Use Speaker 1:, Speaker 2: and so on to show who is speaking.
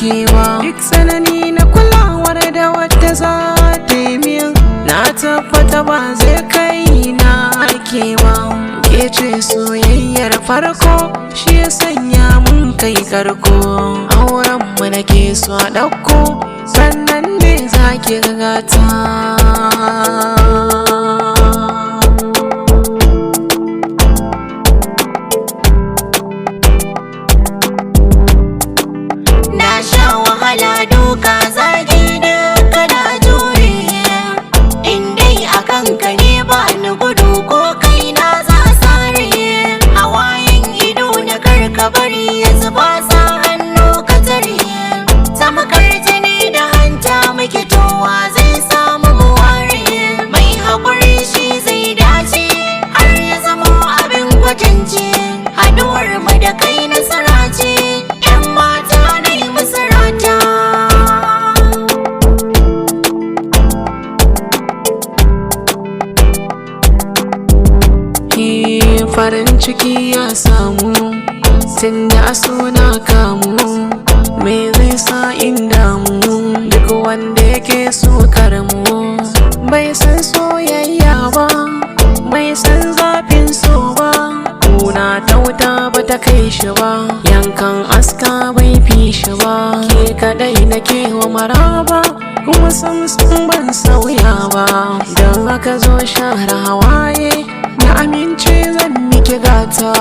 Speaker 1: kewa. Duk tsanani na kulawar da wata za ta yi min, na tabbata ba zai kai na kewa. Ke ce soyayyar farko, shi ya sanya mun kai karko. Auren mu nake so a ɗauko, sannan ne za ki gata.
Speaker 2: Wahala duka zagi duka na jure, in dai akan ka ne ba ni gudu ko kai na za a sare. Hawayen ido na karka bari ya zuba, sa hannu ka tare. Samakar jini da hanta muke, towa zai samu mu ware. Mai haƙuri shi zai dace, har ya zama abin kwatance. Haduwar mu da kai nasara ce, 'yan mata na yi musu rata.
Speaker 1: Farin ciki ya samu, tunda suna kamu. Me zai sa in damu, duk wanda yake so karmu. Bai san soyayya ba, bai san zafin so ba. Kuna ta wuta ba ta kai shi ba, yankan aska bai fi shi ba. Ke kadai nake wa maraba, kuma samsun ban sauya ba. Don haka zo share hawaye, na amince zan miki gata.